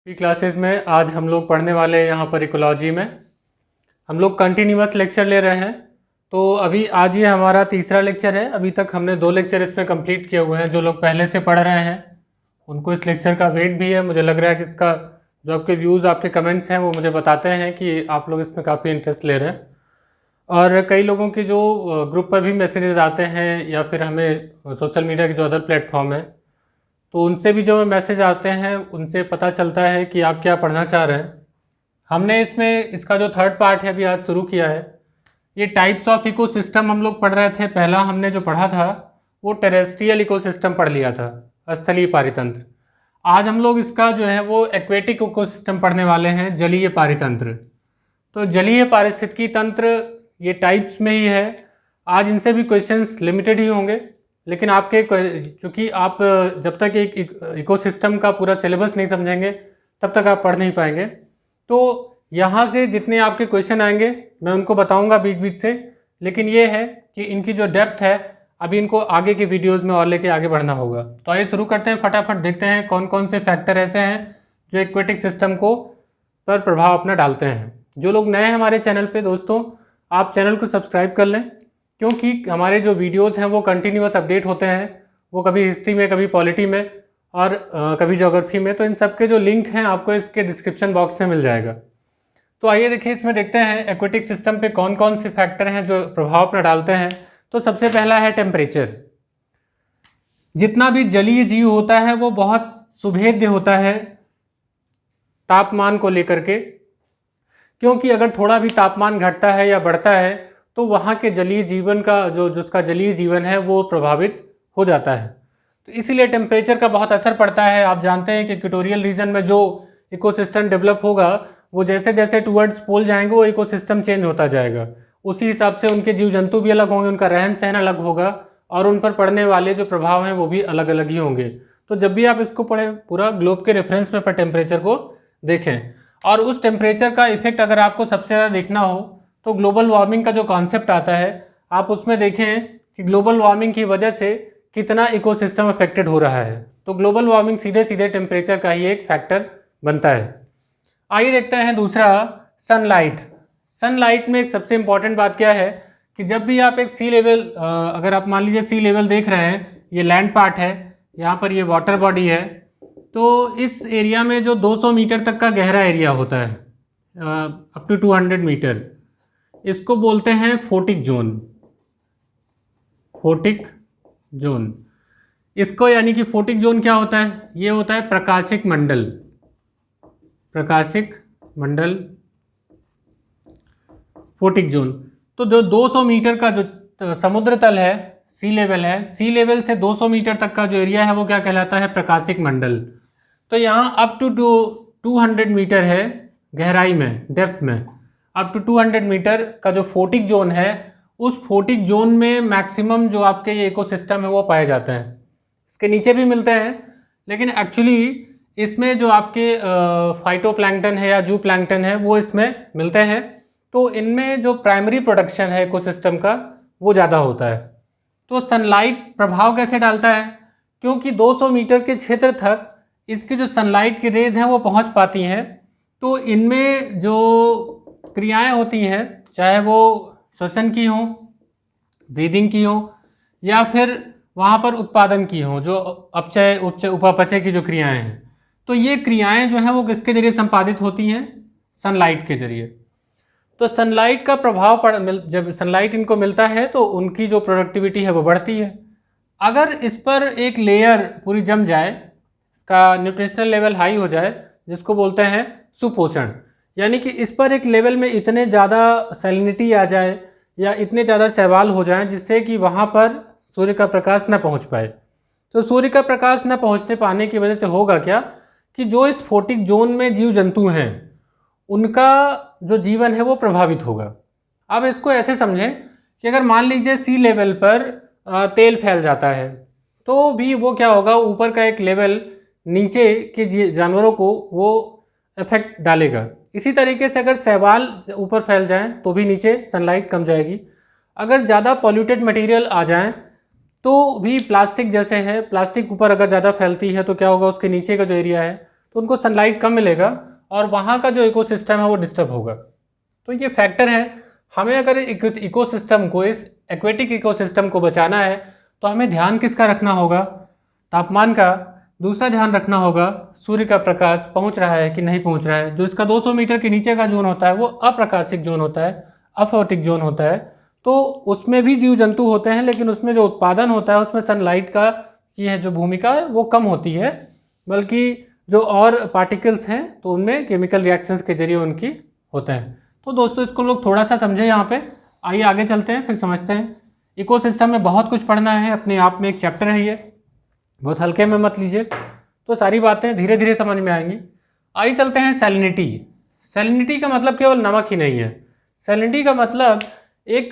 Classes में आज हम लोग पढ़ने वाले हैं यहाँ पर इकोलॉजी में। हम लोग कंटिन्यूअस लेक्चर ले रहे हैं। तो अभी आज ये हमारा तीसरा लेक्चर है। अभी तक हमने 2 लेक्चर इसमें कंप्लीट किए हुए हैं। जो लोग पहले से पढ़ रहे हैं उनको इस लेक्चर का वेट भी है। मुझे लग रहा है कि इसका जो आपके व्यूज़, आपके कमेंट्स हैं वो मुझे बताते हैं कि आप लोग इसमें काफ़ी इंटरेस्ट ले रहे हैं। और कई लोगों की जो ग्रुप पर भी मैसेजेस आते हैं या फिर हमें सोशल मीडिया के जो अदर प्लेटफॉर्म है तो उनसे भी जो मैसेज आते हैं उनसे पता चलता है कि आप क्या पढ़ना चाह रहे हैं। हमने इसमें इसका जो थर्ड पार्ट है अभी आज शुरू किया है। ये टाइप्स ऑफ इकोसिस्टम हम लोग पढ़ रहे थे। पहला हमने जो पढ़ा था वो टेरेस्ट्रियल इकोसिस्टम पढ़ लिया था, स्थलीय पारितंत्र। आज हम लोग इसका जो है वो एक्वेटिक इकोसिस्टम पढ़ने वाले हैं, जलीय पारितंत्र। तो जलीय पारिस्थितिकी तंत्र ये टाइप्स में ही है। आज इनसे भी क्वेश्चंस लिमिटेड ही होंगे, लेकिन आपके चूँकि आप जब तक एक इकोसिस्टम का पूरा सिलेबस नहीं समझेंगे तब तक आप पढ़ नहीं पाएंगे। तो यहाँ से जितने आपके क्वेश्चन आएंगे मैं उनको बताऊंगा बीच बीच से, लेकिन ये है कि इनकी जो डेप्थ है अभी इनको आगे के वीडियोस में और लेके आगे बढ़ना होगा। तो आइए शुरू करते हैं, फटाफट देखते हैं कौन कौन से फैक्टर ऐसे हैं जो एक्वेटिक सिस्टम को पर प्रभाव अपना डालते हैं। जो लोग नए हैं हमारे चैनल पे, दोस्तों आप चैनल को सब्सक्राइब कर लें, क्योंकि हमारे जो वीडियोज़ हैं वो कंटिन्यूअस अपडेट होते हैं। वो कभी हिस्ट्री में, कभी पॉलिटी में और कभी ज्योग्राफी में। तो इन सब के जो लिंक हैं आपको इसके डिस्क्रिप्शन बॉक्स में मिल जाएगा। तो आइए देखिए, इसमें देखते हैं एक्वेटिक सिस्टम पे कौन कौन से फैक्टर हैं जो प्रभाव अपना डालते हैं। तो सबसे पहला है टेम्परेचर। जितना भी जलीय जीव होता है वो बहुत सुभेद्य होता है तापमान को लेकर के, क्योंकि अगर थोड़ा भी तापमान घटता है या बढ़ता है तो वहाँ के जलीय जीवन का जो जिसका जलीय जीवन है वो प्रभावित हो जाता है। तो इसीलिए टेम्परेचर का बहुत असर पड़ता है। आप जानते हैं कि इक्वेटोरियल रीजन में जो इकोसिस्टम डेवलप होगा वो जैसे जैसे टुवर्ड्स पोल जाएंगे वो इकोसिस्टम चेंज होता जाएगा। उसी हिसाब से उनके जीव जंतु भी अलग होंगे, उनका रहन सहन अलग होगा और उन पर पड़ने वाले जो प्रभाव हैं वो भी अलग अलग ही होंगे। तो जब भी आप इसको पढ़ें पूरा ग्लोब के रेफरेंस में पर टेम्परेचर को देखें। और उस टेम्परेचर का इफेक्ट अगर आपको सबसे ज़्यादा देखना हो तो ग्लोबल वार्मिंग का जो कॉन्सेप्ट आता है आप उसमें देखें कि ग्लोबल वार्मिंग की वजह से कितना इकोसिस्टम अफेक्टेड हो रहा है। तो ग्लोबल वार्मिंग सीधे सीधे टेम्परेचर का ही एक फैक्टर बनता है। आइए देखते हैं दूसरा, सनलाइट। सनलाइट में एक सबसे इम्पॉर्टेंट बात क्या है कि जब भी आप एक सी लेवल, अगर आप मान लीजिए सी लेवल देख रहे हैं, ये लैंड पार्ट है, यहाँ पर ये वाटर बॉडी है, तो इस एरिया में जो 200 मीटर तक का गहरा एरिया होता है, अप टू 200 मीटर, इसको बोलते हैं फोटिक जोन। फोटिक जोन, इसको यानी कि फोटिक जोन क्या होता है? ये होता है प्रकाशिक मंडल। प्रकाशिक मंडल, फोटिक जोन। तो जो 200 मीटर का जो समुद्र तल है, सी लेवल है, सी लेवल से 200 मीटर तक का जो एरिया है वो क्या कहलाता है? प्रकाशिक मंडल। तो यहाँ अप टू 200 मीटर है गहराई में, डेप्थ में अप टू 200 मीटर का जो फोटिक जोन है, उस फोटिक जोन में मैक्सिमम जो आपके ये इकोसिस्टम है वो पाए जाते हैं। इसके नीचे भी मिलते हैं, लेकिन एक्चुअली इसमें जो आपके फाइटोप्लैंक्टन है या जू प्लैंक्टन है वो इसमें मिलते हैं। तो इनमें जो प्राइमरी प्रोडक्शन है इकोसिस्टम का वो ज़्यादा होता है। तो सनलाइट प्रभाव कैसे डालता है? क्योंकि 200 मीटर के क्षेत्र तक इसकी जो सनलाइट की रेज हैं वो पहुंच पाती हैं। तो इनमें जो क्रियाएं होती हैं, चाहे वो श्वसन की हों, ब्रीदिंग की हों, या फिर वहाँ पर उत्पादन की हों, जो अपचय उपापचय की जो क्रियाएं हैं, तो ये क्रियाएं जो हैं वो किसके जरिए संपादित होती हैं? सनलाइट के जरिए। तो सनलाइट का प्रभाव जब सनलाइट इनको मिलता है तो उनकी जो प्रोडक्टिविटी है वो बढ़ती है। अगर इस पर एक लेयर पूरी जम जाए, इसका न्यूट्रिशनल लेवल हाई हो जाए, जिसको बोलते हैं सुपोषण, यानी कि इस पर एक लेवल में इतने ज़्यादा सैलिनिटी आ जाए या इतने ज़्यादा शैवाल हो जाएं जिससे कि वहाँ पर सूर्य का प्रकाश न पहुँच पाए। तो सूर्य का प्रकाश न पहुँचने पाने की वजह से होगा क्या कि जो इस फोटिक जोन में जीव जंतु हैं उनका जो जीवन है वो प्रभावित होगा। अब इसको ऐसे समझें कि अगर मान लीजिए सी लेवल पर तेल फैल जाता है तो भी वो क्या होगा, ऊपर का एक लेवल नीचे के जानवरों को वो इफेक्ट डालेगा। इसी तरीके से अगर शैवाल ऊपर फैल जाएं तो भी नीचे सनलाइट कम जाएगी। अगर ज़्यादा पॉल्यूटेड मटेरियल आ जाएं तो भी, प्लास्टिक जैसे है, प्लास्टिक ऊपर अगर ज़्यादा फैलती है तो क्या होगा, उसके नीचे का जो एरिया है तो उनको सनलाइट कम मिलेगा और वहाँ का जो इकोसिस्टम है वो डिस्टर्ब होगा। तो ये फैक्टर है। हमें अगर इकोसिस्टम को, इस एक्वेटिक इकोसिस्टम को बचाना है तो हमें ध्यान किसका रखना होगा? तापमान का। दूसरा ध्यान रखना होगा सूर्य का प्रकाश पहुंच रहा है कि नहीं पहुंच रहा है। जो इसका 200 मीटर के नीचे का जोन होता है वो अप्रकाशिक जोन होता है, अफोटिक जोन होता है। तो उसमें भी जीव जंतु होते हैं, लेकिन उसमें जो उत्पादन होता है उसमें सनलाइट का की है जो भूमिका है वो कम होती है, बल्कि जो और पार्टिकल्स हैं तो उनमें केमिकल रिएक्शंस के जरिए उनकी होते हैं। तो दोस्तों इसको लोग थोड़ा सा समझे यहाँ पे। आइए आगे चलते हैं, फिर समझते हैं। इकोसिस्टम में बहुत कुछ पढ़ना है, अपने आप में एक चैप्टर है ये, बहुत हल्के में मत लीजिए। तो सारी बातें धीरे धीरे समझ में आएंगी। आइए चलते हैं सैलिनिटी। सैलिनिटी का मतलब केवल नमक ही नहीं है। सैलिनिटी का मतलब एक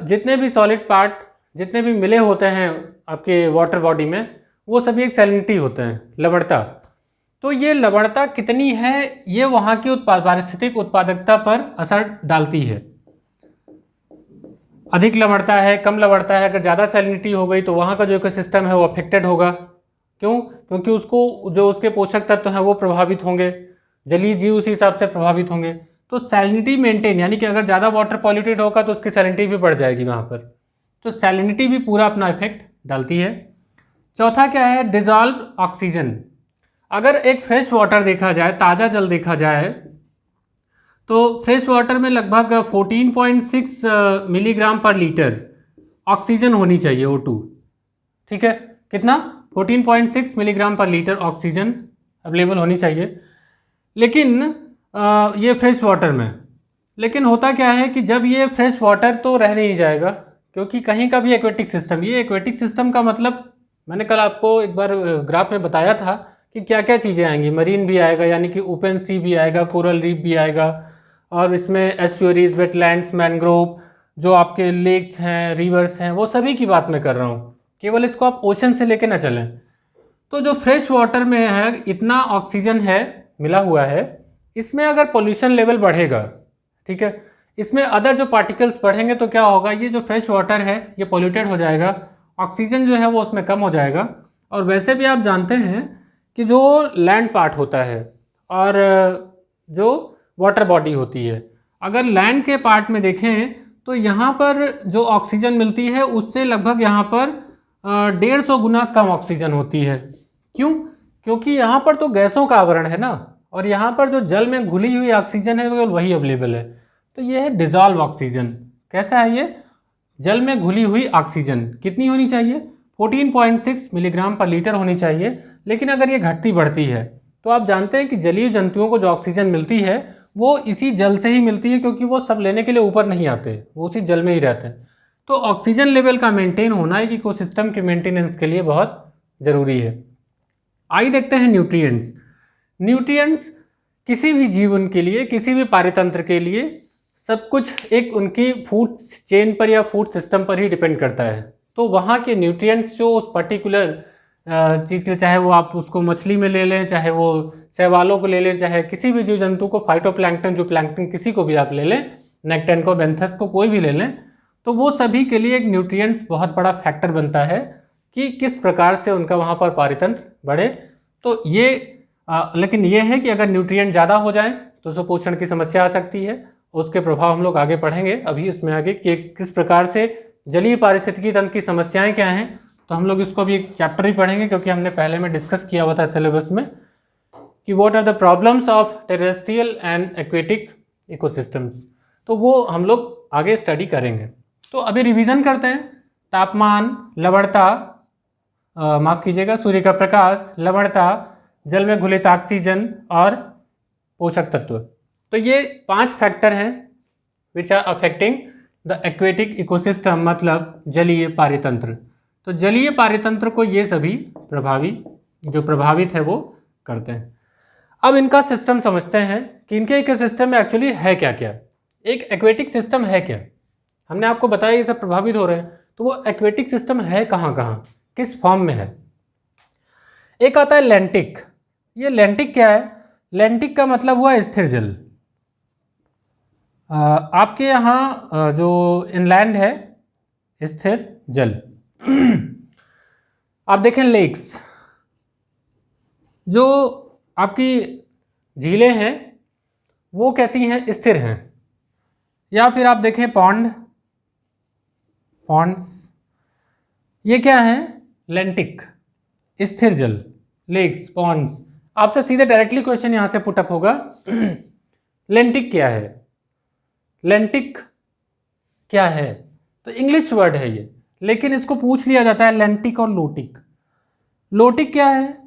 जितने भी सॉलिड पार्ट जितने भी मिले होते हैं आपके वाटर बॉडी में वो सभी एक सैलिनिटी होते हैं, लवणता। तो ये लवणता कितनी है ये वहाँ की पारिस्थितिक उत्पादकता पर असर डालती है। अधिक लवणता है, कम लवणता है, अगर ज़्यादा सैलिनिटी हो गई तो वहाँ का जो इकोसिस्टम है वो अफेक्टेड होगा। क्यों? क्योंकि उसको जो उसके पोषक तत्व हैं वो प्रभावित होंगे, जलीय जीव उसी हिसाब से प्रभावित होंगे। तो सैलिनिटी मेंटेन, यानी कि अगर ज़्यादा वाटर पॉल्यूटेड होगा तो उसकी सैलिनिटी भी बढ़ जाएगी वहाँ पर। तो सैलिनिटी भी पूरा अपना इफेक्ट डालती है। चौथा क्या है? Dissolve oxygen. अगर एक फ्रेश वाटर देखा जाए, ताज़ा जल देखा जाए, तो फ्रेश वाटर में लगभग 14.6 मिलीग्राम पर लीटर ऑक्सीजन होनी चाहिए, O2। ठीक है, कितना? 14.6 मिलीग्राम पर लीटर ऑक्सीजन अवेलेबल होनी चाहिए। लेकिन ये फ्रेश वाटर में, लेकिन होता क्या है कि जब ये फ्रेश वाटर तो रह नहीं जाएगा, क्योंकि कहीं का भी एक्वेटिक सिस्टम, ये एक्वेटिक सिस्टम का मतलब मैंने कल आपको एक बार ग्राफ में बताया था कि क्या क्या चीज़ें आएंगी। मरीन भी आएगा, यानी कि ओपन सी भी आएगा, कोरल रीफ भी आएगा, और इसमें एस्चुअरीज, वेटलैंड्स, मैनग्रोव, जो आपके लेक्स हैं, रिवर्स हैं, वो सभी की बात मैं कर रहा हूँ। केवल इसको आप ओशन से लेके ना चलें। तो जो फ्रेश वाटर में है इतना ऑक्सीजन है मिला हुआ है, इसमें अगर पोल्यूशन लेवल बढ़ेगा, ठीक है, इसमें अदर जो पार्टिकल्स बढ़ेंगे तो क्या होगा? ये जो फ्रेश वाटर है ये पोल्यूटेड हो जाएगा, ऑक्सीजन जो है वो उसमें कम हो जाएगा। और वैसे भी आप जानते हैं कि जो लैंड पार्ट होता है और जो वाटर बॉडी होती है, अगर लैंड के पार्ट में देखें तो यहाँ पर जो ऑक्सीजन मिलती है उससे लगभग यहाँ पर 150 गुना कम ऑक्सीजन होती है। क्यों? क्योंकि यहाँ पर तो गैसों का आवरण है ना, और यहाँ पर जो जल में घुली हुई ऑक्सीजन है वही अवेलेबल है। तो ये है डिजॉल्व ऑक्सीजन। कैसा है ये? जल में घुली हुई ऑक्सीजन कितनी होनी चाहिए? 14.6 मिलीग्राम पर लीटर होनी चाहिए। लेकिन अगर ये घटती बढ़ती है तो आप जानते हैं कि जलीय जंतुओं को जो ऑक्सीजन मिलती है वो इसी जल से ही मिलती है, क्योंकि वो सब लेने के लिए ऊपर नहीं आते, वो उसी जल में ही रहते हैं। तो ऑक्सीजन लेवल का मेंटेन होना एक इकोसिस्टम के मेंटेनेंस के लिए बहुत ज़रूरी है। आइए देखते हैं न्यूट्रिएंट्स। न्यूट्रिएंट्स किसी भी जीवन के लिए, किसी भी पारितंत्र के लिए सब कुछ एक उनकी फूड चेन पर या फूड सिस्टम पर ही डिपेंड करता है। तो वहाँ के न्यूट्रिएंट्स जो उस पर्टिकुलर चीज़ के लिए, चाहे वो आप उसको मछली में ले लें, चाहे वो शैवालों को ले लें, चाहे किसी भी जीव जंतु को, फाइटोप्लैंक्टन, जो प्लैंक्टन, किसी को भी आप ले लें, नेक्टन को, बेंथस को, कोई भी ले लें, तो वो सभी के लिए एक न्यूट्रिएंट्स बहुत बड़ा फैक्टर बनता है कि किस प्रकार से उनका वहाँ पर पारितंत्र बढ़े। तो ये लेकिन ये है कि अगर न्यूट्रिएंट ज़्यादा हो जाए तो सुपोषण की समस्या आ सकती है। उसके प्रभाव हम लोग आगे पढ़ेंगे अभी इसमें आगे कि किस प्रकार से जलीय पारिस्थितिकी तंत्र की समस्याएं क्या हैं। तो हम लोग इसको भी एक चैप्टर ही पढ़ेंगे, क्योंकि हमने पहले में डिस्कस किया हुआ था सिलेबस में कि what are the problems of terrestrial and aquatic ecosystems. तो वो हम लोग आगे स्टडी करेंगे। तो अभी रिवीजन करते हैं। तापमान, लवणता, माफ़ कीजिएगा, सूर्य का प्रकाश, लवणता, जल में घुलित ऑक्सीजन और पोषक तत्व। तो ये 5 फैक्टर हैं which are affecting the aquatic ecosystem, मतलब जलीय पारितंत्र। तो जलीय पारितंत्र को ये सभी प्रभावित है वो करते हैं। अब इनका सिस्टम समझते हैं कि इनके इकोसिस्टम में एक्चुअली है क्या क्या। एक एक्वेटिक सिस्टम है क्या? हमने आपको बताया ये सब प्रभावित हो रहे हैं, तो वो एक्वेटिक सिस्टम है कहाँ कहाँ, किस फॉर्म में है। एक आता है लैंटिक। ये लैंटिक क्या है? लैंटिक का मतलब हुआ स्थिर जल। आपके यहाँ जो इनलैंड है स्थिर जल। आप देखें लेक्स, जो आपकी झीलें हैं वो कैसी हैं, स्थिर हैं। या फिर आप देखें पॉन्ड्स, ये क्या है, लेंटिक, स्थिर जल, लेक्स, पॉन्ड्स। आपसे सीधे डायरेक्टली क्वेश्चन यहां से पुटअप होगा लेंटिक क्या है, लेंटिक क्या है, तो इंग्लिश वर्ड है ये, लेकिन इसको पूछ लिया जाता है लेंटिक और लोटिक। लोटिक क्या है,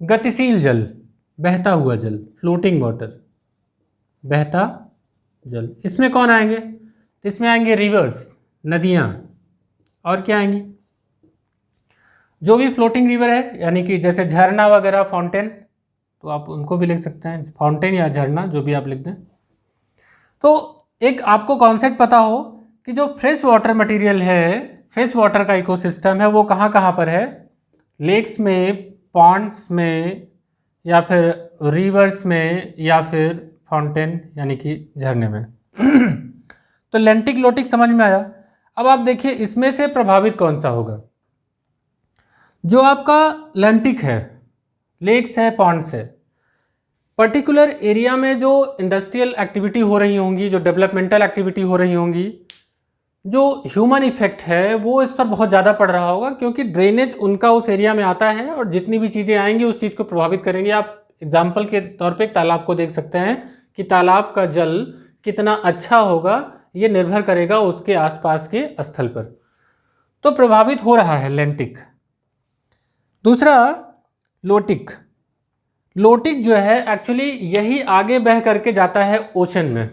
गतिशील जल, बहता हुआ जल, फ्लोटिंग वाटर, बहता जल। इसमें कौन आएंगे, इसमें आएंगे रिवर्स, नदियां, और क्या आएंगी, जो भी फ्लोटिंग रिवर है, यानी कि जैसे झरना वगैरह, फाउंटेन, तो आप उनको भी लिख सकते हैं, फाउंटेन या झरना, जो भी आप लिख दें। तो एक आपको कॉन्सेप्ट पता हो कि जो फ्रेश वाटर मटेरियल है, फ्रेश वाटर का इकोसिस्टम है, वो कहाँ कहाँ पर है, लेक्स में, पॉन्ड्स में, या फिर रिवर्स में, या फिर फाउंटेन यानी कि झरने में तो लेंटिक लोटिक समझ में आया। अब आप देखिए इसमें से प्रभावित कौन सा होगा, जो आपका लेंटिक है, लेक्स है, पॉन्ड्स है, पर्टिकुलर एरिया में जो इंडस्ट्रियल एक्टिविटी हो रही होंगी, जो डेवलपमेंटल एक्टिविटी हो रही होंगी, जो ह्यूमन इफेक्ट है वो इस पर बहुत ज़्यादा पड़ रहा होगा, क्योंकि ड्रेनेज उनका उस एरिया में आता है और जितनी भी चीज़ें आएंगी उस चीज़ को प्रभावित करेंगे। आप एग्जाम्पल के तौर पे एक तालाब को देख सकते हैं कि तालाब का जल कितना अच्छा होगा, ये निर्भर करेगा उसके आसपास के स्थल पर। तो प्रभावित हो रहा है लेंटिक। दूसरा लोटिक, लोटिक जो है एक्चुअली यही आगे बह करके जाता है ओशन में,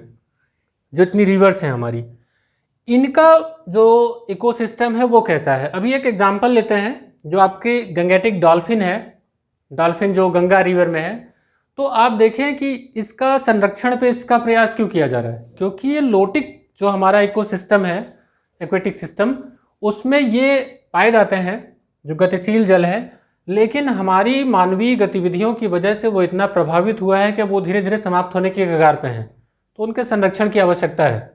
जो इतनी रिवर्स हैं हमारी, इनका जो इकोसिस्टम है वो कैसा है। अभी एक एग्जांपल लेते हैं, जो आपके गंगेटिक डॉल्फिन है, डॉल्फिन जो गंगा रिवर में है, तो आप देखें कि इसका संरक्षण पे इसका प्रयास क्यों किया जा रहा है, क्योंकि ये लोटिक जो हमारा इकोसिस्टम है, एक्वेटिक सिस्टम, उसमें ये पाए जाते हैं जो गतिशील जल है, लेकिन हमारी मानवीय गतिविधियों की वजह से वो इतना प्रभावित हुआ है कि वो धीरे धीरे समाप्त होने के कगार पे हैं, तो उनके संरक्षण की आवश्यकता है।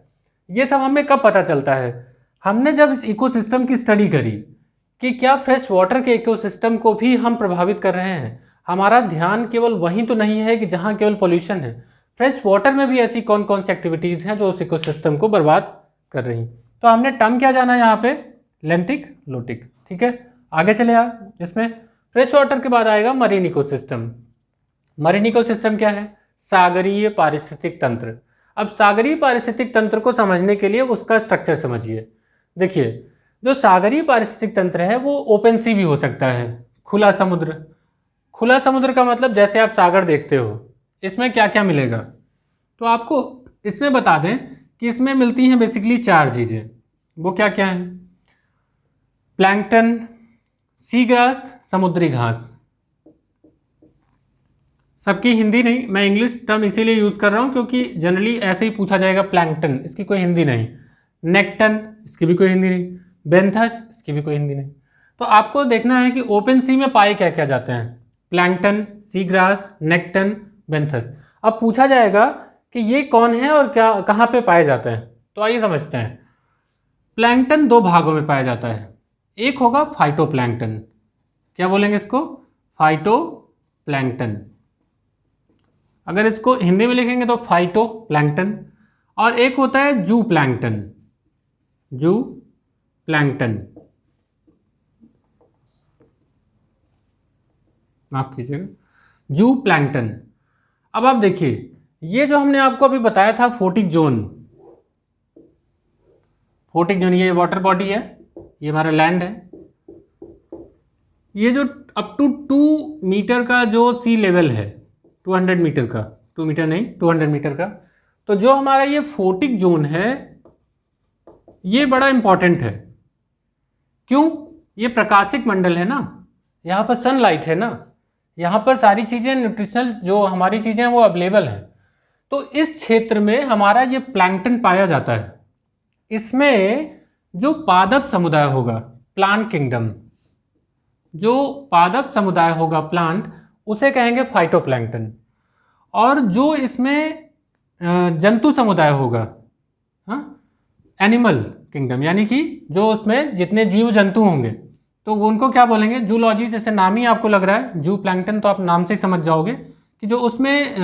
ये सब हमें कब पता चलता है, हमने जब इस इकोसिस्टम की स्टडी करी कि क्या फ्रेश वाटर के इकोसिस्टम को भी हम प्रभावित कर रहे हैं। हमारा ध्यान केवल वहीं तो नहीं है कि जहाँ केवल पोल्यूशन है, फ्रेश वाटर में भी ऐसी कौन कौन सी एक्टिविटीज़ हैं जो उस इकोसिस्टम को बर्बाद कर रही। तो हमने टर्म क्या जाना यहाँ पे, लेंटिक लोटिक, ठीक है। आगे चले आप, इसमें फ्रेश वाटर के बाद आएगा मरीन इकोसिस्टम। मरीन इकोसिस्टम क्या है, सागरीय पारिस्थितिक तंत्र। अब सागरीय पारिस्थितिक तंत्र को समझने के लिए उसका स्ट्रक्चर समझिए। देखिए जो सागरीय पारिस्थितिक तंत्र है वो ओपन सी भी हो सकता है, खुला समुद्र। खुला समुद्र का मतलब जैसे आप सागर देखते हो, इसमें क्या क्या मिलेगा, तो आपको इसमें बता दें कि इसमें मिलती हैं बेसिकली 4 चीज़ें। वो क्या क्या हैं, प्लैंकटन, सी ग्रास, समुद्री घास। सबकी हिंदी नहीं, मैं इंग्लिश टर्म इसीलिए यूज़ कर रहा हूँ क्योंकि जनरली ऐसे ही पूछा जाएगा। प्लैंकटन, इसकी कोई हिंदी नहीं। नेक्टन, इसकी भी कोई हिंदी नहीं। बेंथस, इसकी भी कोई हिंदी नहीं। तो आपको देखना है कि ओपन सी में पाए क्या क्या जाते हैं, प्लैंकटन, सी ग्रास, नेक्टन, बेंथस। अब पूछा जाएगा कि ये कौन है और क्या कहाँ पे पाए जाते हैं, तो आइए समझते हैं। प्लैंकटन 2 भागों में पाया जाता है, एक होगा फाइटोप्लैंकटन, क्या बोलेंगे इसको, फाइटोप्लैंकटन। अगर इसको हिंदी में लिखेंगे तो फाइटो प्लैंकटन। और एक होता है जू प्लैंकटन, जू प्लैंकटन, माफ कीजिएगा, जू प्लैंकटन। अब आप देखिए ये जो हमने आपको अभी बताया था फोटिक जोन, फोटिक जोन ये वाटर बॉडी है, ये हमारा लैंड है। ये जो अप टू 2 मीटर का जो सी लेवल है, 200 मीटर का, 2 मीटर नहीं 200 मीटर का, तो जो हमारा ये फोटिक जोन है ये बड़ा इंपॉर्टेंट है। क्यों, ये प्रकाशिक मंडल है ना, यहाँ पर सनलाइट है ना, यहाँ पर सारी चीज़ें न्यूट्रिशनल जो हमारी चीज़ें हैं वो अवेलेबल हैं। तो इस क्षेत्र में हमारा ये प्लैंकटन पाया जाता है। इसमें जो पादप समुदाय होगा, प्लांट किंगडम, जो पादप समुदाय होगा प्लांट, उसे कहेंगे फाइटोप्लैंकटन। और जो इसमें जंतु समुदाय होगा, हाँ, एनिमल किंगडम, यानी कि जो उसमें जितने जीव जंतु होंगे तो वो उनको क्या बोलेंगे, जूलॉजी, जैसे नाम ही आपको लग रहा है जू प्लैंकटन, तो आप नाम से ही समझ जाओगे कि जो उसमें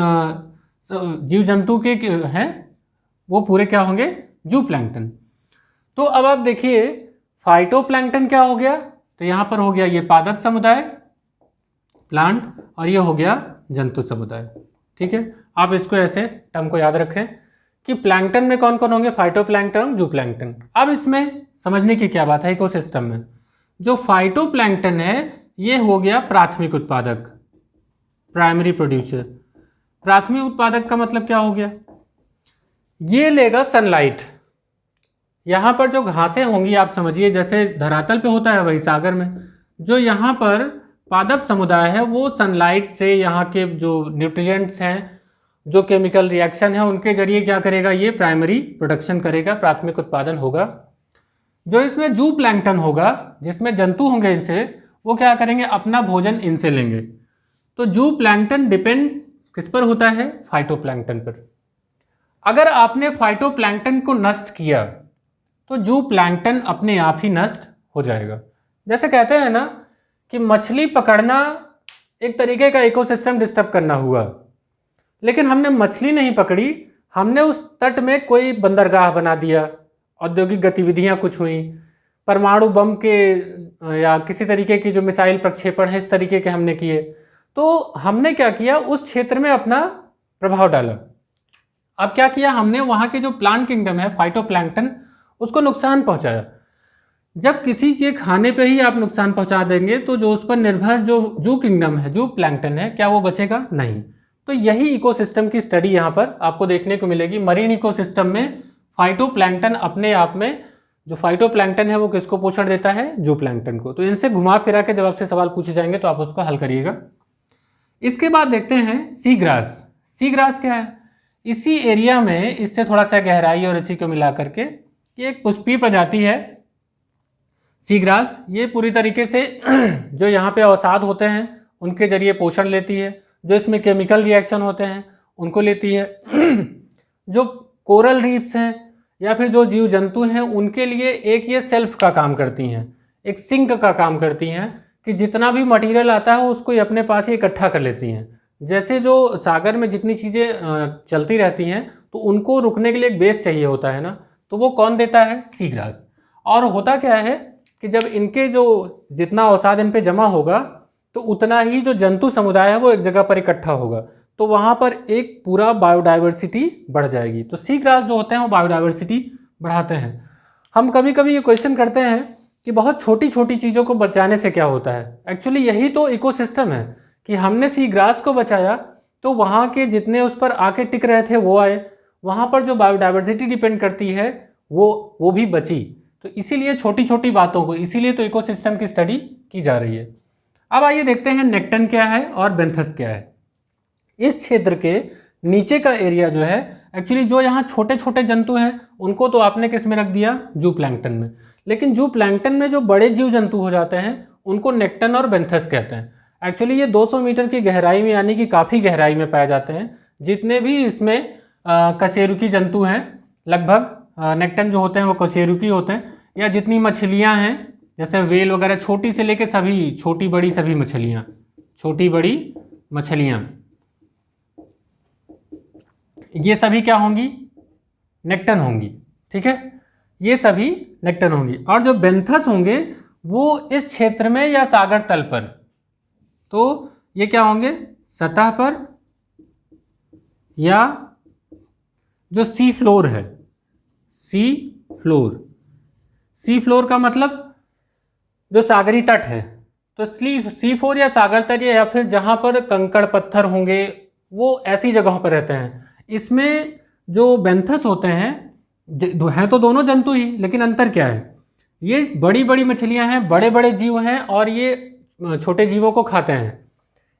जीव जंतु के हैं वो पूरे क्या होंगे, जूप्लैंक्टन। तो अब आप देखिए फाइटोप्लैंक्टन क्या हो गया, तो यहाँ पर हो गया ये पादप समुदाय प्लांट, और ये हो गया जंतु समुदाय। ठीक है, आप इसको ऐसे टर्म को याद रखें कि प्लैंक्टन में कौन कौन होंगे, फाइटोप्लैंक्टन, जूप्लैंक्टन। अब इसमें समझने की क्या बात है, इकोसिस्टम में जो फाइटोप्लैंक्टन है ये हो गया प्राथमिक उत्पादक, प्राइमरी प्रोड्यूसर। प्राथमिक उत्पादक का मतलब क्या हो गया, ये लेगा सनलाइट। यहाँ पर जो घासें होंगी आप समझिए जैसे धरातल पे होता है वही सागर में, जो यहाँ पर पादप समुदाय है वो सनलाइट से यहाँ के जो न्यूट्रिएंट्स हैं, जो केमिकल रिएक्शन है उनके जरिए क्या करेगा, ये प्राइमरी प्रोडक्शन करेगा, प्राथमिक उत्पादन होगा। जो इसमें जू प्लैंक्टन होगा, जिसमें जंतु होंगे इनसे, वो क्या करेंगे, अपना भोजन इनसे लेंगे। तो जू प्लैंक्टन डिपेंड किस पर होता है, फाइटोप्लैंक्टन पर। अगर आपने फाइटोप्लैंक्टन को नष्ट किया तो जू प्लैंक्टन अपने आप ही नष्ट हो जाएगा। जैसे कहते हैं ना कि मछली पकड़ना एक तरीके का इकोसिस्टम डिस्टर्ब करना हुआ, लेकिन हमने मछली नहीं पकड़ी, हमने उस तट में कोई बंदरगाह बना दिया, औद्योगिक गतिविधियां कुछ हुई, परमाणु बम के या किसी तरीके की जो मिसाइल प्रक्षेपण है इस तरीके के हमने किए, तो हमने क्या किया, उस क्षेत्र में अपना प्रभाव डाला। अब क्या किया हमने, वहाँ के जो प्लांट किंगडम है फाइटोप्लैंक्टन, उसको नुकसान पहुँचाया। जब किसी के खाने पे ही आप नुकसान पहुँचा देंगे तो जो उस पर निर्भर जो जू किंगडम है, जू प्लैंक्टन है, क्या वो बचेगा, नहीं। तो यही इकोसिस्टम की स्टडी यहाँ पर आपको देखने को मिलेगी। मरीन इकोसिस्टम में फाइटोप्लैंक्टन अपने आप में, जो फाइटोप्लैंक्टन है वो किसको पोषण देता है, जू प्लैंक्टन को। तो इनसे घुमा फिरा के जब आपसे सवाल पूछे जाएंगे तो आप उसको हल करिएगा। इसके बाद देखते हैं सी ग्रास। सी ग्रास क्या है, इसी एरिया में, इससे थोड़ा सा गहराई और इसी को मिला करके ये एक पुष्पीय प्रजाति है सी ग्रास। ये पूरी तरीके से जो यहाँ पे अवसाद होते हैं उनके जरिए पोषण लेती है, जो इसमें केमिकल रिएक्शन होते हैं उनको लेती है। जो कोरल रीफ्स हैं या फिर जो जीव जंतु हैं उनके लिए एक ये सेल्फ का काम करती हैं, एक सिंक का काम करती हैं कि जितना भी मटेरियल आता है उसको ये अपने पास ही इकट्ठा कर लेती हैं। जैसे जो सागर में जितनी चीज़ें चलती रहती हैं तो उनको रुकने के लिए एक बेस चाहिए होता है ना, तो वो कौन देता है, सी ग्रास। और होता क्या है कि जब इनके जो जितना अवसाद इन पे जमा होगा तो उतना ही जो जंतु समुदाय है वो एक जगह पर इकट्ठा होगा, तो वहाँ पर एक पूरा बायोडाइवर्सिटी बढ़ जाएगी। तो सी ग्रास जो होते हैं वो बायोडाइवर्सिटी बढ़ाते हैं। हम कभी कभी ये क्वेश्चन करते हैं कि बहुत छोटी छोटी चीज़ों को बचाने से क्या होता है। एक्चुअली यही तो इकोसिस्टम है कि हमने सी ग्रास को बचाया तो वहाँ के जितने उस पर आके टिक रहे थे वो आए, वहाँ पर जो बायोडाइवर्सिटी डिपेंड करती है वो भी बची। तो इसीलिए छोटी छोटी बातों को, इसीलिए तो इकोसिस्टम की स्टडी की जा रही है। अब आइए देखते हैं नेक्टन क्या है और बेंथस क्या है। इस क्षेत्र के नीचे का एरिया जो है, एक्चुअली जो यहाँ छोटे छोटे जंतु हैं उनको तो आपने किस में रख दिया, जू प्लैंक्टन में, लेकिन जू प्लैंक्टन में जो बड़े जीव जंतु हो जाते हैं उनको नेक्टन और बेंथस कहते हैं। एक्चुअली ये 200 मीटर की गहराई में, यानी कि काफ़ी गहराई में पाए जाते हैं। जितने भी इसमें कशेरुकी जंतु हैं, लगभग नेक्टन जो होते हैं वो कशेरुकी होते हैं, या जितनी मछलियाँ हैं जैसे वेल वगैरह, छोटी से लेके सभी, छोटी बड़ी सभी मछलियाँ, छोटी बड़ी मछलियाँ, ये सभी क्या होंगी, नेक्टन होंगी। ठीक है, ये सभी नेक्टन होंगी। और जो बेंथस होंगे वो इस क्षेत्र में या सागर तल पर, तो ये क्या होंगे, सतह पर या जो सी फ्लोर है, सी फ्लोर। सी फ्लोर का मतलब जो सागरी तट है, तो सी फ्लोर या सागर तट या फिर जहाँ पर कंकड़ पत्थर होंगे वो ऐसी जगहों पर रहते हैं। इसमें जो बेंथस होते हैं हैं तो दोनों जंतु ही, लेकिन अंतर क्या है, ये बड़ी बड़ी मछलियां हैं, बड़े बड़े जीव हैं और ये छोटे जीवों को खाते हैं।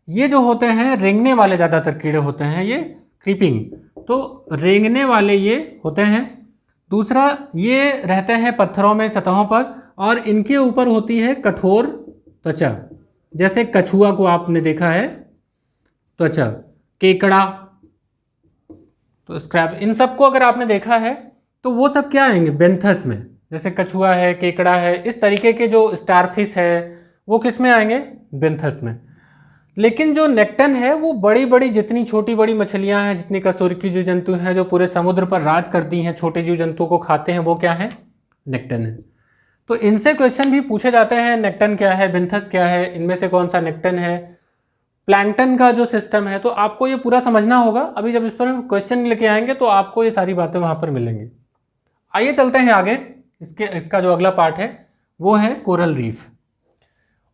ये जो होते हैं रेंगने वाले ज़्यादातर कीड़े होते हैं, ये क्रीपिंग, तो रेंगने वाले ये होते हैं। दूसरा, ये रहते हैं पत्थरों में, सतहों पर, और इनके ऊपर होती है कठोर त्वचा, जैसे कछुआ को आपने देखा है त्वचा, केकड़ा, तो स्क्रैब, इन सबको अगर आपने देखा है तो वो सब क्या आएंगे, बेंथस में। जैसे कछुआ है, केकड़ा है, इस तरीके के जो स्टारफिश है वो किस में आएंगे, बेंथस में। लेकिन जो नेक्टन है वो बड़ी बड़ी जितनी छोटी बड़ी मछलियां हैं, जितनी कशेरुकी जीव जंतु हैं जो पूरे समुद्र पर राज करती हैं, छोटे जीव जंतुओं को खाते हैं, वो क्या है? नेक्टन है। तो इनसे क्वेश्चन भी पूछे जाते हैं, नेक्टन क्या है, बिन्थस क्या है, इनमें से कौन सा नेक्टन है, प्लैंकटन का जो सिस्टम है। तो आपको ये पूरा समझना होगा। अभी जब इस पर हम क्वेश्चन लेके आएंगे तो आपको ये सारी बातें वहाँ पर मिलेंगी। आइए चलते हैं आगे। इसका जो अगला पार्ट है वो है कोरल रीफ।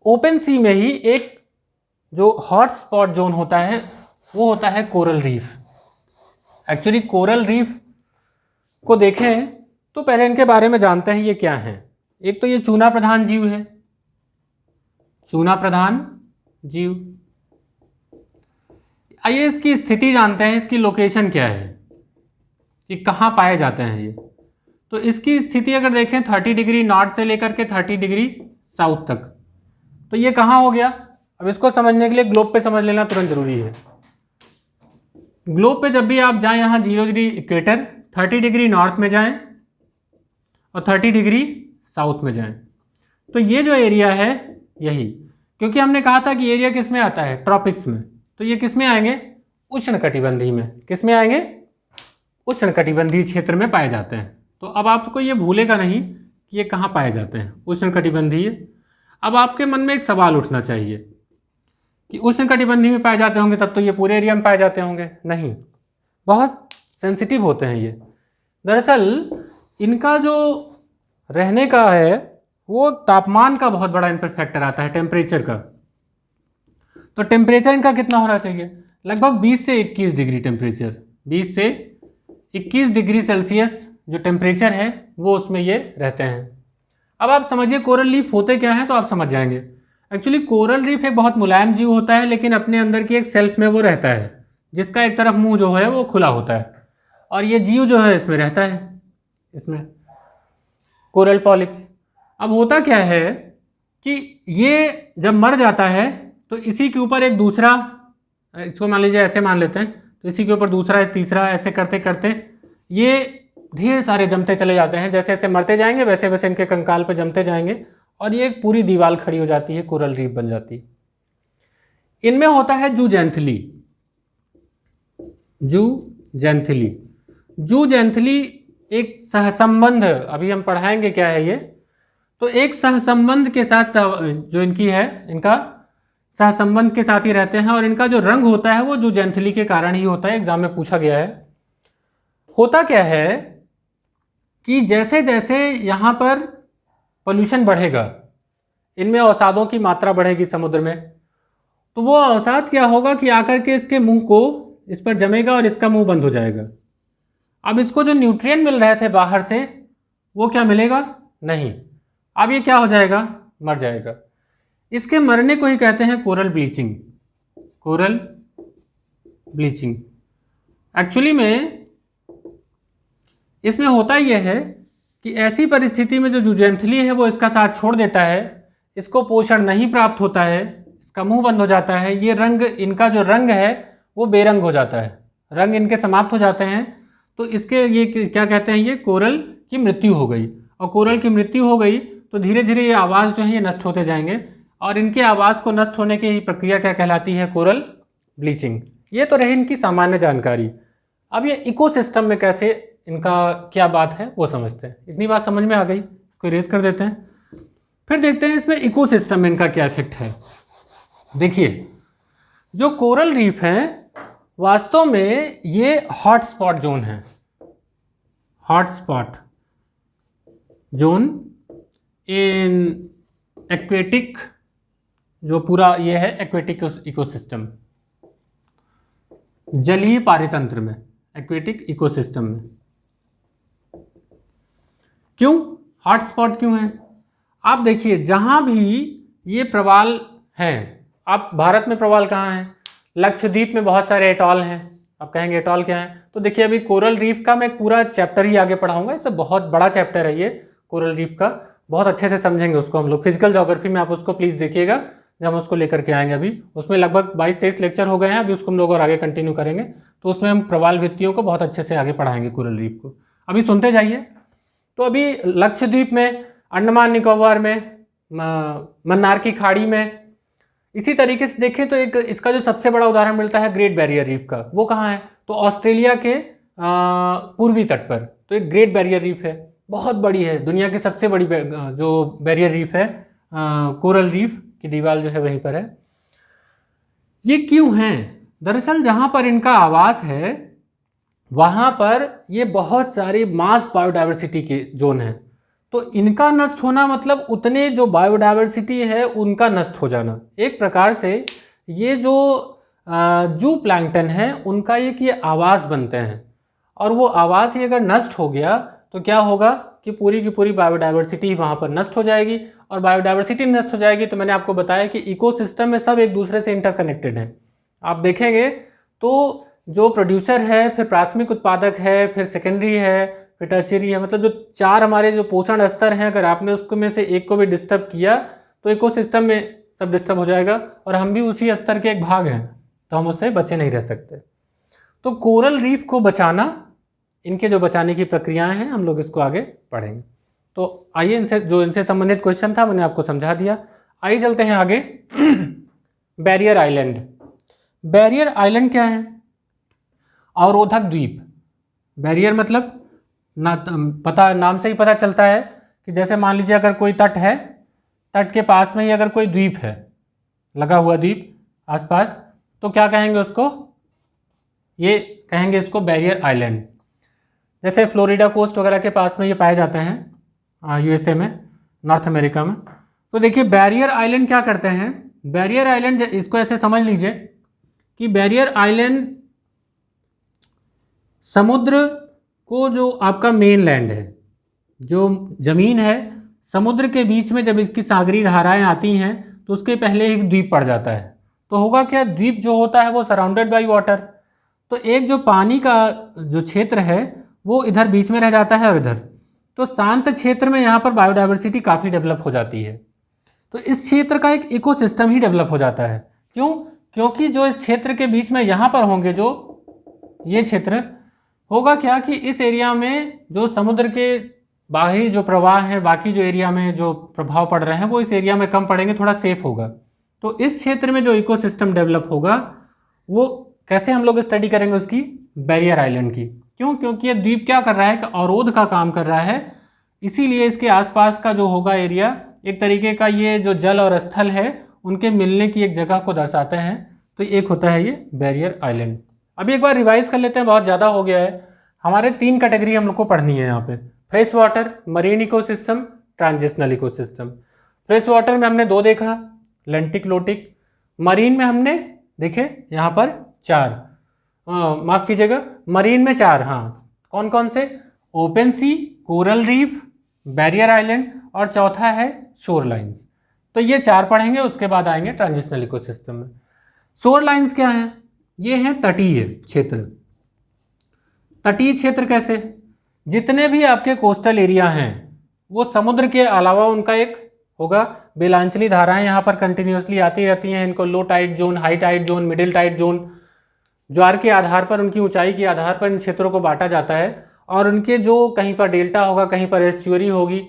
ओपन सी में ही एक जो हॉट स्पॉट जोन होता है वो होता है coral reef. Actually coral reef को देखें तो पहले इनके बारे में जानते हैं ये क्या है। एक तो ये चूना प्रधान जीव है, चूना प्रधान जीव। आइए इसकी स्थिति जानते हैं, इसकी लोकेशन क्या है, ये कहाँ पाए जाते हैं ये। तो इसकी स्थिति अगर देखें 30 डिग्री नॉर्थ से लेकर के 30 डिग्री साउथ तक। तो ये कहाँ हो गया? अब इसको समझने के लिए ग्लोब पे समझ लेना तुरंत जरूरी है। ग्लोब पे जब भी आप जाएं, यहाँ 0 डिग्री इक्वेटर, 30 डिग्री नॉर्थ में जाएं और 30 डिग्री साउथ में जाएं। तो ये जो एरिया है यही, क्योंकि हमने कहा था कि एरिया किस में आता है? ट्रॉपिक्स में। तो ये किस में आएंगे? उष्णकटिबंधीय में। किस में आएंगे? उष्णकटिबंधीय क्षेत्र में पाए जाते हैं। तो अब आपको ये भूलेगा नहीं कि ये कहाँ पाए जाते हैं, उष्णकटिबंधीय। अब आपके मन में एक सवाल उठना चाहिए कि उष्णकटिबंधीय में पाए जाते होंगे तब तो ये पूरे एरिया में पाए जाते होंगे। नहीं, बहुत सेंसिटिव होते हैं ये। दरअसल इनका जो रहने का है वो तापमान का बहुत बड़ा इन पर फैक्टर आता है, टेम्परेचर का। तो टेम्परेचर इनका कितना होना चाहिए? लगभग 20 से 21 डिग्री टेम्परेचर, 20 से 21 डिग्री सेल्सियस जो टेम्परेचर है वो उसमें ये रहते हैं। अब आप समझिए कोरल रीफ होते क्या हैं तो आप समझ जाएंगे। एक्चुअली कोरल रीफ एक बहुत मुलायम जीव होता है, लेकिन अपने अंदर की एक सेल्फ में वो रहता है, जिसका एक तरफ मुंह जो है वो खुला होता है, और ये जीव जो है इसमें रहता है, इसमें कोरल पॉलिप्स। अब होता क्या है कि ये जब मर जाता है तो इसी के ऊपर एक दूसरा, इसको मान लीजिए ऐसे मान लेते हैं, तो इसी के ऊपर दूसरा, तीसरा, ऐसे करते करते ये ढेर सारे जमते चले जाते हैं। जैसे जैसे मरते जाएंगे वैसे वैसे इनके कंकाल पर जमते जाएंगे और ये एक पूरी दीवार खड़ी हो जाती है, कोरल रीफ बन जाती है। इनमें होता है जूजेंथली। जूजेंथली, जूजेंथली एक सहसंबंध, अभी हम पढ़ाएंगे क्या है ये। तो एक सहसंबंध के साथ जो इनकी है, इनका सहसंबंध के साथ ही रहते हैं, और इनका जो रंग होता है वो जूजेंथली के कारण ही होता है। एग्जाम में पूछा गया है। होता क्या है कि जैसे जैसे यहाँ पर पोल्यूशन बढ़ेगा, इनमें अवसादों की मात्रा बढ़ेगी समुद्र में, तो वो अवसाद क्या होगा कि आकर के इसके मुंह को इस पर जमेगा और इसका मुंह बंद हो जाएगा। अब इसको जो न्यूट्रिएंट मिल रहे थे बाहर से वो क्या मिलेगा? नहीं। अब ये क्या हो जाएगा? मर जाएगा। इसके मरने को ही कहते हैं coral bleaching. Coral bleaching. Actually में इसमें होता यह है कि ऐसी परिस्थिति में जो जूजेंथली है वो इसका साथ छोड़ देता है, इसको पोषण नहीं प्राप्त होता है, इसका मुंह बंद हो जाता है, ये रंग, इनका जो रंग है वो बेरंग हो जाता है, रंग इनके समाप्त हो जाते हैं। तो इसके ये क्या कहते हैं, ये कोरल की मृत्यु हो गई। और कोरल की मृत्यु हो गई तो धीरे धीरे ये आवास जो है ये नष्ट होते जाएंगे, और इनके आवास को नष्ट होने की प्रक्रिया क्या कहलाती है? Coral bleaching. ये तो रही इनकी सामान्य जानकारी। अब ये इकोसिस्टम में कैसे इनका क्या बात है वो समझते हैं। इतनी बात समझ में आ गई, इसको इरेज कर देते हैं। फिर देखते हैं इसमें इकोसिस्टम में इनका क्या इफेक्ट है। देखिए, जो कोरल रीफ हैं वास्तव में ये हॉट स्पॉट जोन है, hot spot zone in aquatic, जो पूरा ये है एक्वेटिक इकोसिस्टम, जलीय पारितंत्र में, एक्वेटिक इकोसिस्टम में। क्यों हॉट स्पॉट क्यों है? आप देखिए जहां भी ये प्रवाल हैं, आप भारत में प्रवाल कहाँ हैं? लक्षद्वीप में बहुत सारे एटॉल हैं। आप कहेंगे एटॉल क्या है? तो देखिए अभी कोरल रीफ का मैं पूरा चैप्टर ही आगे पढ़ाऊंगा, इससे बहुत बड़ा चैप्टर है ये कोरल रीफ का, बहुत अच्छे से समझेंगे उसको हम लोग। फिजिकल ज्योग्राफी में आप उसको प्लीज़ देखिएगा जब हम उसको लेकर के आएंगे। अभी उसमें लगभग 22-23 लेक्चर हो गए हैं, अभी उसको हम लोग और आगे कंटिन्यू करेंगे। तो उसमें हम प्रवाल भित्तियों को बहुत अच्छे से आगे पढ़ाएंगे, कोरल रीफ को। अभी सुनते जाइए। तो अभी लक्षद्वीप में, अंडमान निकोबार में, मन्नार की खाड़ी में, इसी तरीके से देखें तो एक इसका जो सबसे बड़ा उदाहरण मिलता है ग्रेट बैरियर रीफ का, वो कहाँ है? तो ऑस्ट्रेलिया के पूर्वी तट पर। तो एक ग्रेट बैरियर रीफ है, बहुत बड़ी है, दुनिया की सबसे बड़ी जो बैरियर रीफ है, कोरल रीफ की दीवार जो है वहीं पर है। ये क्यों हैं? दरअसल जहाँ पर इनका आवास है वहाँ पर ये बहुत सारे मास बायोडाइवर्सिटी के जोन हैं, तो इनका नष्ट होना मतलब उतने जो बायोडाइवर्सिटी है उनका नष्ट हो जाना। एक प्रकार से ये जो जू प्लैंकटन है उनका एक ये आवास बनते हैं, और वो आवास ही अगर नष्ट हो गया तो क्या होगा कि पूरी की पूरी बायोडाइवर्सिटी वहाँ पर नष्ट हो जाएगी, और बायोडाइवर्सिटी नष्ट हो जाएगी तो मैंने आपको बताया कि इकोसिस्टम में सब एक दूसरे से इंटरकनेक्टेड हैं। आप देखेंगे तो जो प्रोड्यूसर है, फिर प्राथमिक उत्पादक है, फिर सेकेंडरी है, फिर टर्शियरी है, मतलब जो चार हमारे जो पोषण स्तर हैं, अगर आपने उसको में से एक को भी डिस्टर्ब किया तो इकोसिस्टम में सब डिस्टर्ब हो जाएगा, और हम भी उसी स्तर के एक भाग हैं, तो हम उससे बचे नहीं रह सकते। तो कोरल रीफ को बचाना, इनके जो बचाने की प्रक्रियाएं हैं, हम लोग इसको आगे पढ़ेंगे। तो आइए इनसे संबंधित क्वेश्चन था मैंने आपको समझा दिया। आइए चलते हैं आगे। Barrier island. बैरियर आइलैंड क्या है? अवरोधक द्वीप। बैरियर मतलब नाम से ही पता चलता है कि जैसे मान लीजिए अगर कोई तट है, तट के पास में ही अगर कोई द्वीप है, लगा हुआ द्वीप आसपास, तो क्या कहेंगे उसको? ये कहेंगे इसको बैरियर आइलैंड। जैसे फ्लोरिडा कोस्ट वगैरह के पास में ये पाए जाते हैं यूएसए में, नॉर्थ अमेरिका में। तो देखिए बैरियर आइलैंड क्या करते हैं? बैरियर आइलैंड, इसको ऐसे समझ लीजिए कि बैरियर आइलैंड समुद्र को, जो आपका मेन लैंड है, जो ज़मीन है, समुद्र के बीच में जब इसकी सागरी धाराएं आती हैं तो उसके पहले एक द्वीप पड़ जाता है। तो होगा क्या? द्वीप जो होता है वो सराउंडेड बाय वाटर, तो एक जो पानी का जो क्षेत्र है वो इधर बीच में रह जाता है और इधर, तो शांत क्षेत्र में यहाँ पर बायोडाइवर्सिटी काफ़ी डेवलप हो जाती है। तो इस क्षेत्र का एक इकोसिस्टम ही डेवलप हो जाता है। क्यों? क्योंकि जो इस क्षेत्र के बीच में यहाँ पर होंगे, जो ये क्षेत्र, होगा क्या कि इस एरिया में जो समुद्र के बाहरी जो प्रवाह है, बाकी जो एरिया में जो प्रभाव पड़ रहे हैं वो इस एरिया में कम पड़ेंगे, थोड़ा सेफ होगा। तो इस क्षेत्र में जो इकोसिस्टम डेवलप होगा वो कैसे हम लोग स्टडी करेंगे उसकी? बैरियर आइलैंड की। क्यों? क्योंकि ये द्वीप क्या कर रहा है कि अवरोध का काम कर रहा है, इसीलिए इसके आसपास का जो होगा एरिया एक तरीके का ये जो जल और स्थल है उनके मिलने की एक जगह को दर्शाते हैं। तो एक होता है ये बैरियर आइलैंड। अभी एक बार रिवाइज कर लेते हैं, बहुत ज़्यादा हो गया है। हमारे 3 कैटेगरी हम लोग को पढ़नी है यहाँ पे: fresh water, marine ecosystem, transitional ecosystem. Fresh water में हमने 2 देखा, लेंटिक लोटिक। मरीन में हमने देखे यहाँ पर 4, माफ़ कीजिएगा, मरीन में 4, हाँ, कौन कौन से? ओपन सी, कोरल रीफ, बैरियर आइलैंड, और चौथा है शोर लाइन्स। तो ये 4 पढ़ेंगे, उसके बाद आएंगे ट्रांजिशनल इकोसिस्टम में। शोर लाइन्स क्या हैं? ये हैं तटीय क्षेत्र। तटीय क्षेत्र कैसे? जितने भी आपके कोस्टल एरिया हैं वो समुद्र के अलावा उनका एक होगा, बेलांचली धाराएं यहाँ पर कंटिन्यूसली आती रहती हैं। इनको low tide zone, high tide zone, middle tide zone, ज्वार के आधार पर, उनकी ऊंचाई के आधार पर इन क्षेत्रों को बांटा जाता है, और उनके जो कहीं पर डेल्टा होगा, कहीं पर एस्चुअरी होगी।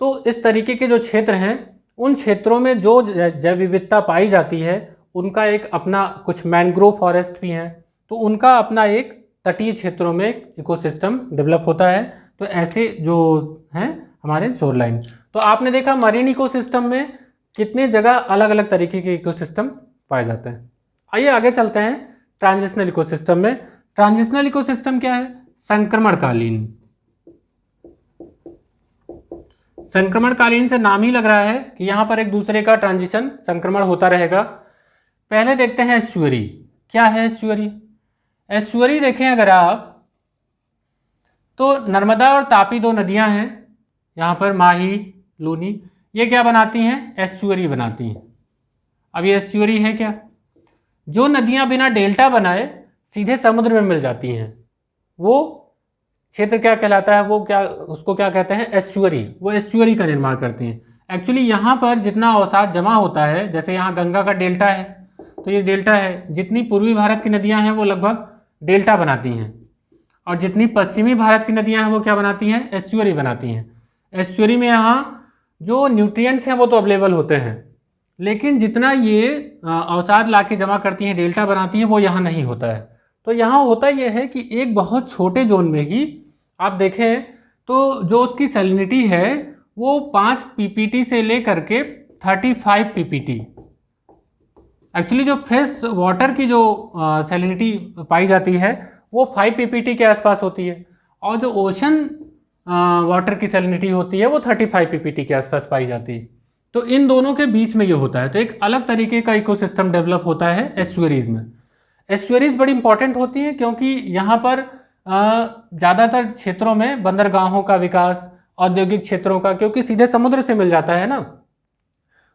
तो इस तरीके के जो क्षेत्र हैं, उन क्षेत्रों में जो जैव विविधता पाई जाती है उनका एक अपना, कुछ मैनग्रोव फॉरेस्ट भी हैं, तो उनका अपना एक तटीय क्षेत्रों में इकोसिस्टम डेवलप होता है। तो ऐसे जो हैं हमारे शोर लाइन। तो आपने देखा मरीन इकोसिस्टम में कितने जगह अलग अलग तरीके के इकोसिस्टम पाए जाते हैं। आइए आगे चलते हैं ट्रांजिशनल इकोसिस्टम में। ट्रांजिशनल इकोसिस्टम क्या है? संक्रमणकालीन। संक्रमणकालीन से नाम ही लग रहा है कि यहाँ पर एक दूसरे का ट्रांजिशन, संक्रमण होता रहेगा। पहले देखते हैं एस्चुअरी। क्या है एस्चुअरी? एस्चुअरी देखें अगर आप, तो नर्मदा और तापी 2 नदियां हैं यहाँ पर, माही, लूनी, ये क्या बनाती हैं? एस्चुअरी बनाती हैं। अब ये एस्चुअरी है क्या? जो नदियां बिना डेल्टा बनाए सीधे समुद्र में मिल जाती हैं, वो क्षेत्र क्या कहलाता है? वो क्या, उसको क्या कहते हैं? एस्चुअरी। वो एस्चुअरी का निर्माण करती हैं। एक्चुअली यहाँ पर जितना अवसाद जमा होता है, जैसे यहाँ गंगा का डेल्टा है, तो ये डेल्टा है, जितनी पूर्वी भारत की नदियाँ हैं वो लगभग डेल्टा बनाती हैं, और जितनी पश्चिमी भारत की नदियाँ हैं वो क्या बनाती हैं? एस्चुअरी बनाती हैं। एस्चुअरी में यहाँ जो न्यूट्रिएंट्स हैं वो तो अवेलेबल होते हैं, लेकिन जितना ये अवसाद ला के जमा करती हैं, डेल्टा बनाती हैं, वो यहाँ नहीं होता है। तो यहाँ होता ये है कि एक बहुत छोटे जोन में ही आप देखें तो जो उसकी सैलिनिटी है वो 5 पीपीटी से लेकर के 35 पीपीटी, एक्चुअली जो फ्रेश वाटर की जो सैलिनिटी पाई जाती है वो 5 पीपीटी के आसपास होती है, और जो ओशन वाटर की सैलिनिटी होती है वो 35 पीपीटी के आसपास पाई जाती है। तो इन दोनों के बीच में ये होता है, तो एक अलग तरीके का इकोसिस्टम डेवलप होता है एस्चुअरीज में। एस्चुअरीज बड़ी इंपॉर्टेंट होती हैं क्योंकि यहाँ पर ज़्यादातर क्षेत्रों में बंदरगाहों का विकास, औद्योगिक क्षेत्रों का, क्योंकि सीधे समुद्र से मिल जाता है ना,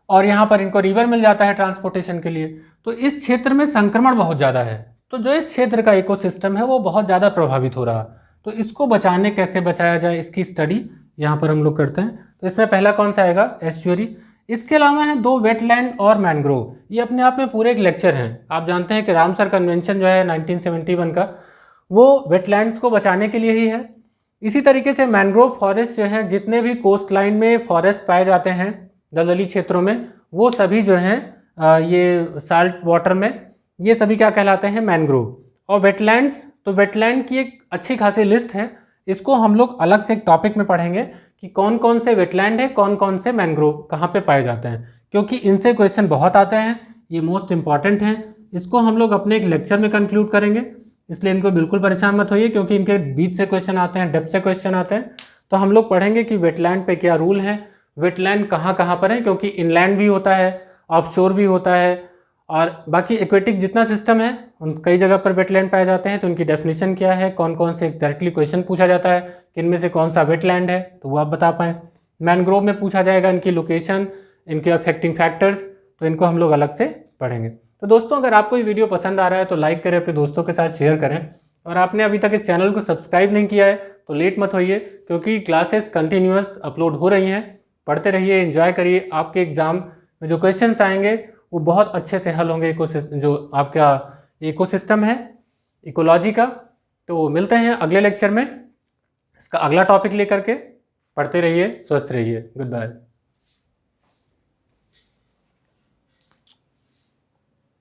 और यहाँ पर इनको रिवर मिल जाता है ट्रांसपोर्टेशन के लिए, तो इस क्षेत्र में संक्रमण बहुत ज़्यादा है। तो जो इस क्षेत्र का इकोसिस्टम है वो बहुत ज़्यादा प्रभावित हो रहा, तो इसको बचाने, कैसे बचाया जाए, इसकी स्टडी यहाँ पर हम लोग करते हैं। तो इसमें पहला कौन सा आएगा? एस्चुअरी। इसके अलावा है 2 वेटलैंड और मैनग्रोव, ये अपने आप में पूरे एक लेक्चर हैं। आप जानते हैं कि रामसर कन्वेंशन जो है 1971 का, वो वेटलैंड्स को बचाने के लिए ही है। इसी तरीके से मैनग्रोव फॉरेस्ट जो है, जितने भी कोस्ट लाइन में फॉरेस्ट पाए जाते हैं दलदली क्षेत्रों में, वो सभी जो हैं ये साल्ट वाटर में, ये सभी क्या कहलाते हैं? मैनग्रोव। और वेटलैंड्स, तो वेटलैंड की एक अच्छी खासी लिस्ट है, इसको हम लोग अलग से एक टॉपिक में पढ़ेंगे कि कौन कौन से वेटलैंड है, कौन कौन से मैनग्रोव कहाँ पे पाए जाते हैं, क्योंकि इनसे क्वेश्चन बहुत आते हैं, ये मोस्ट इंपॉर्टेंट हैं। इसको हम लोग अपने एक लेक्चर में कंक्लूड करेंगे, इसलिए इनको बिल्कुल परेशान मत होइए, क्योंकि इनके बीच से क्वेश्चन आते हैं, डेप्थ से क्वेश्चन आते हैं। तो हम लोग पढ़ेंगे कि वेटलैंड पे क्या रूल है, वेटलैंड कहाँ कहाँ पर है, क्योंकि इनलैंड भी होता है, ऑफशोर भी होता है, और बाकी एक्वेटिक जितना सिस्टम है उन कई जगह पर वेटलैंड पाए जाते हैं। तो उनकी डेफिनेशन क्या है, कौन कौन से, डायरेक्टली क्वेश्चन पूछा जाता है कि इनमें से कौन सा वेटलैंड है, तो वो आप बता पाएँ। मैनग्रोव में पूछा जाएगा इनकी लोकेशन, इनके अफेक्टिंग फैक्टर्स, तो इनको हम लोग अलग से पढ़ेंगे। तो दोस्तों, अगर आपको ये वीडियो पसंद आ रहा है तो लाइक करें, अपने दोस्तों के साथ शेयर करें, और आपने अभी तक इस चैनल को सब्सक्राइब नहीं किया है तो लेट मत होइए, क्योंकि क्लासेस कंटिन्यूअस अपलोड हो रही हैं। पढ़ते रहिए, एंजॉय करिए, आपके एग्जाम में जो क्वेश्चंस आएंगे वो बहुत अच्छे से हल होंगे। जो आपका इकोसिस्टम है, इकोलॉजी का। तो मिलते हैं अगले लेक्चर में इसका अगला टॉपिक लेकर के। पढ़ते रहिए, स्वस्थ रहिए। Good bye.